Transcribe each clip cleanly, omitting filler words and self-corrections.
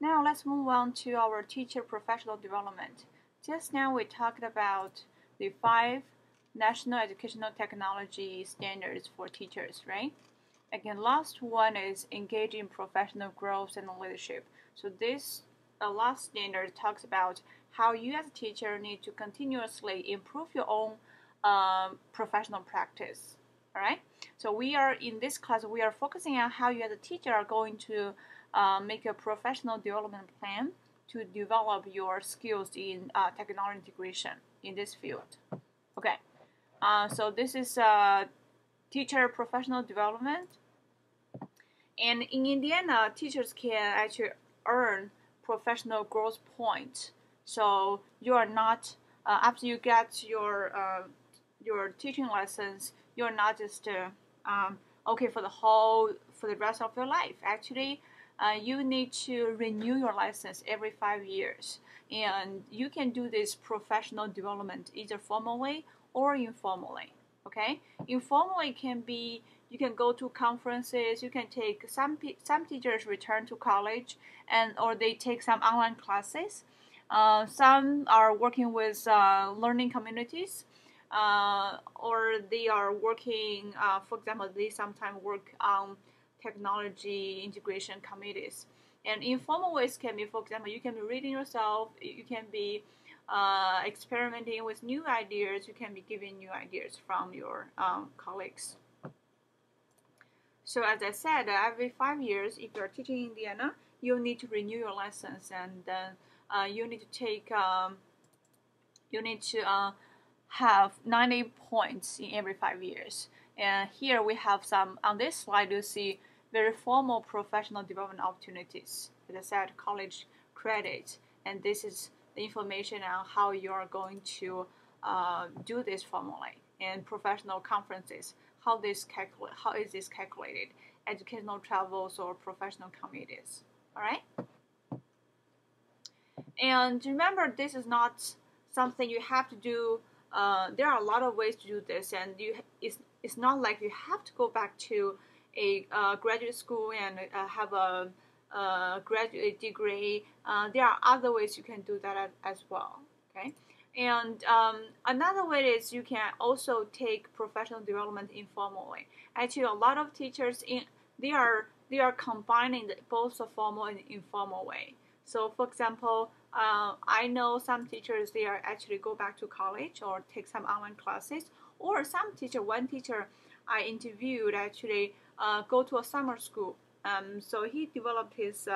Now let's move on to our teacher professional development. Just now we talked about the 5 national educational technology standards for teachers, right? Again, last one is engage in professional growth and leadership. So this last standard talks about how you as a teacher need to continuously improve your own professional practice. All right. So we are in this class. We are focusing on how you as a teacher are going to make a professional development plan to develop your skills in technology integration in this field. Okay. So this is teacher professional development. And in Indiana, teachers can actually earn professional growth points. So you are not after you get your teaching license, you're not just okay for the rest of your life. Actually, you need to renew your license every 5 years, and you can do this professional development either formally or informally. Okay, informally can be you can go to conferences. You can take some teachers return to college or they take some online classes. Some are working with learning communities. Or they are working, for example, they sometimes work on technology integration committees. And informal ways can be, for example, you can be reading yourself, you can be experimenting with new ideas, you can be giving new ideas from your colleagues. So as I said, every 5 years, if you're teaching in Indiana, you need to renew your license, and you need to take, have 90 points in every 5 years. And here we have some, on this slide you see very formal professional development opportunities. As I said, college credit, and this is the information on how you are going to do this formally. And professional conferences, how is this calculated? Educational travels or professional committees. All right. And remember, this is not something you have to do. There are a lot of ways to do this, and it's not like you have to go back to a graduate school and have a graduate degree. There are other ways you can do that as well. Okay, and another way is you can also take professional development informally. Actually, a lot of teachers they are combining both the formal and informal way. So, for example, I know some teachers, they are actually go back to college or take some online classes, or one teacher I interviewed actually go to a summer school. So he developed his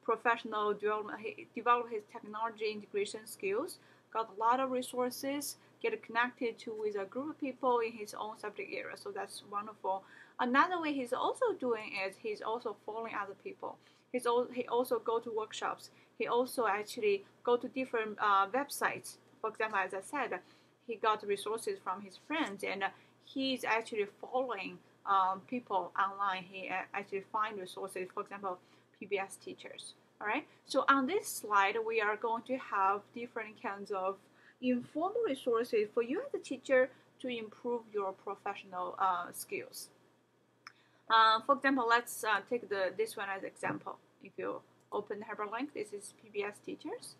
professional development, he developed his technology integration skills, got a lot of resources, get connected with a group of people in his own subject area. So that's wonderful. Another way he's also doing is he's also following other people. He also go to workshops. He also actually go to different websites. For example, as I said, he got resources from his friends, and he's actually following people online. He actually find resources, for example, PBS teachers. All right. So on this slide, we are going to have different kinds of informal resources for you as a teacher to improve your professional skills. For example, let's take this one as example. If you open the hyperlink, this is PBS teachers.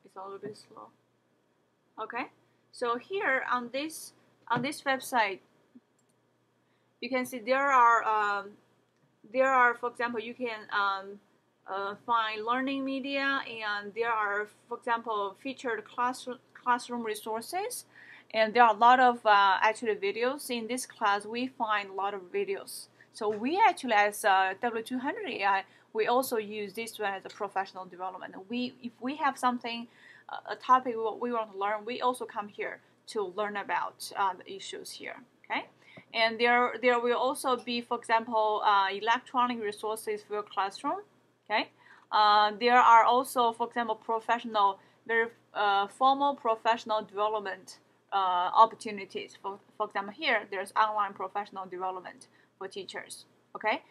It's a little bit slow. Okay, so here on this website, you can see there are, for example, you can find learning media, and there are, for example, featured classroom resources. And there are a lot of actually videos. In this class, we find a lot of videos. So we actually, as W200 AI, we also use this one as a professional development. If we have something, a topic we want to learn, we also come here to learn about the issues here. Okay, and there will also be, for example, electronic resources for your classroom. Okay, there are also, for example, very formal professional development opportunities. For example, here there's online professional development for teachers. Okay,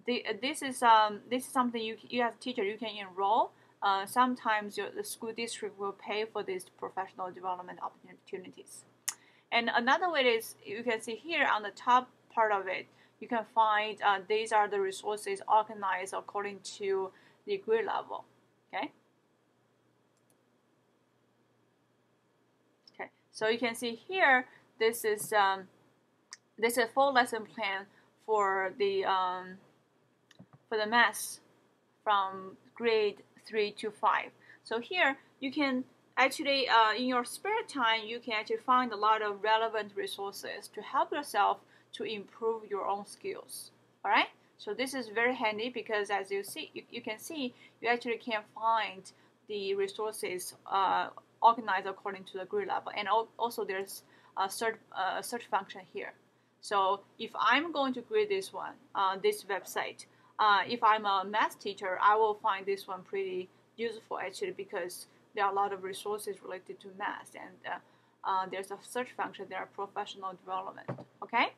this is something you as a teacher you can enroll. Sometimes the school district will pay for these professional development opportunities. And another way is you can see here on the top part of it, you can find these are the resources organized according to the grade level. Okay. Okay. So you can see here, this is a full lesson plan for the math from grade 3 to 5. So here you can actually, in your spare time, you can actually find a lot of relevant resources to help yourself to improve your own skills. All right. So this is very handy because, as you see, you can see you actually can find the resources organized according to the grade level, and also there's a search function here. So if I'm going to grade this one, this website, if I'm a math teacher, I will find this one pretty useful actually, because there are a lot of resources related to math, and there's a search function there, professional development. Okay.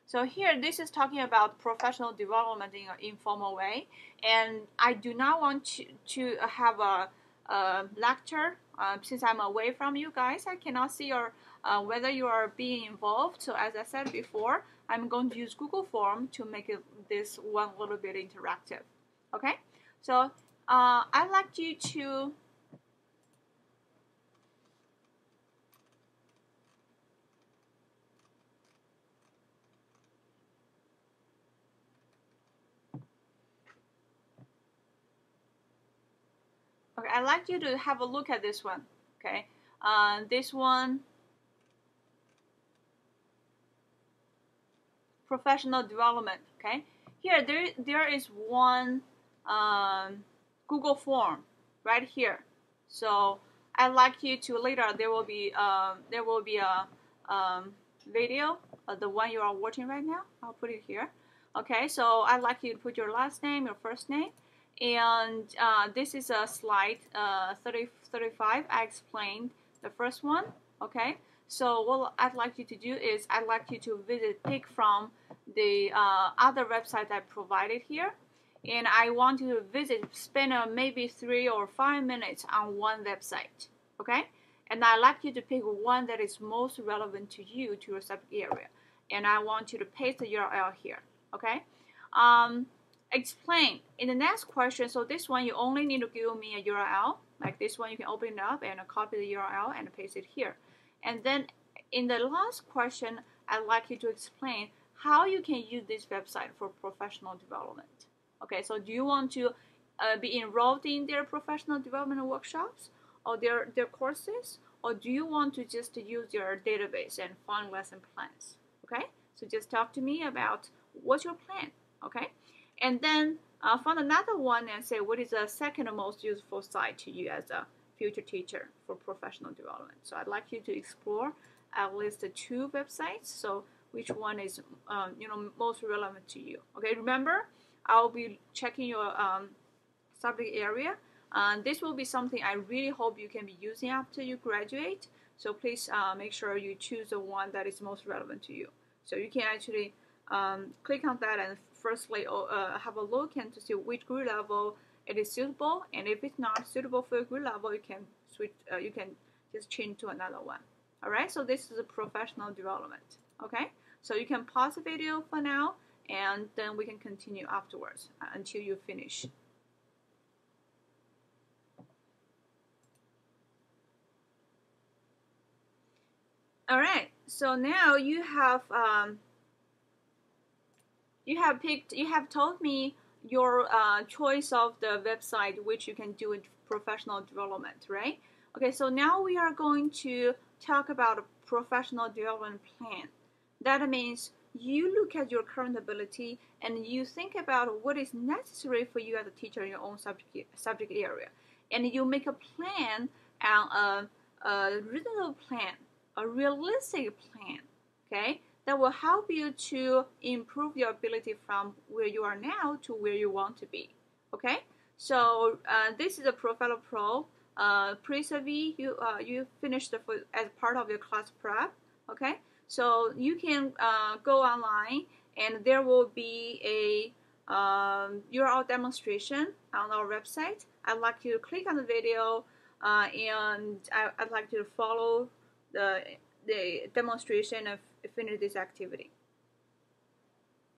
So here, this is talking about professional development in an informal way, and I do not want to have a lecture since I'm away from you guys. I cannot see your whether you are being involved. So as I said before, I'm going to use Google Form to make this one a little bit interactive. Okay, so I'd like you to I'd like you to have a look at this one. Okay, this one, professional development. Okay, here there is one Google form right here. So I'd like you to later, there will be a video, the one you are watching right now. I'll put it here. Okay, so I'd like you to put your last name, your first name, and this is a slide 35. I explained the first one. Okay, so what I'd like you to do is I'd like you to pick from the other website I provided here, and I want you to spend maybe 3 or 5 minutes on one website. Okay, and I'd like you to pick one that is most relevant to you, to your subject area, and I want you to paste the URL here. Okay, explain in the next question. So this one, you only need to give me a URL. Like this one, you can open it up and copy the URL and paste it here. And then in the last question, I'd like you to explain how you can use this website for professional development. Okay, so do you want to be enrolled in their professional development workshops or their courses, or do you want to just use your database and find lesson plans? Okay, so just talk to me about what's your plan. Okay, and then find another one and say what is the second most useful site to you as a future teacher for professional development. So I'd like you to explore at least 2 websites. So which one is most relevant to you? Okay, remember, I'll be checking your subject area. This will be something I really hope you can be using after you graduate. So please make sure you choose the one that is most relevant to you. So you can actually click on that and firstly have a look and to see which grade level it is suitable. And if it's not suitable for your grade level, you can switch. You can just change to another one. All right. So this is a professional development. Okay. So you can pause the video for now, and then we can continue afterwards until you finish. All right. So now you have told me your choice of the website which you can do in professional development, right? Okay. So now we are going to talk about a professional development plan. That means you look at your current ability and you think about what is necessary for you as a teacher in your own subject area, and you make a plan, and a reasonable plan, a realistic plan, okay, that will help you to improve your ability from where you are now to where you want to be. Okay, so this is a Professor Pro pre-survey. You finished as part of your class prep. Okay, so you can go online and there will be a URL demonstration on our website. I'd like you to click on the video and I'd like you to follow the demonstration and finish this activity.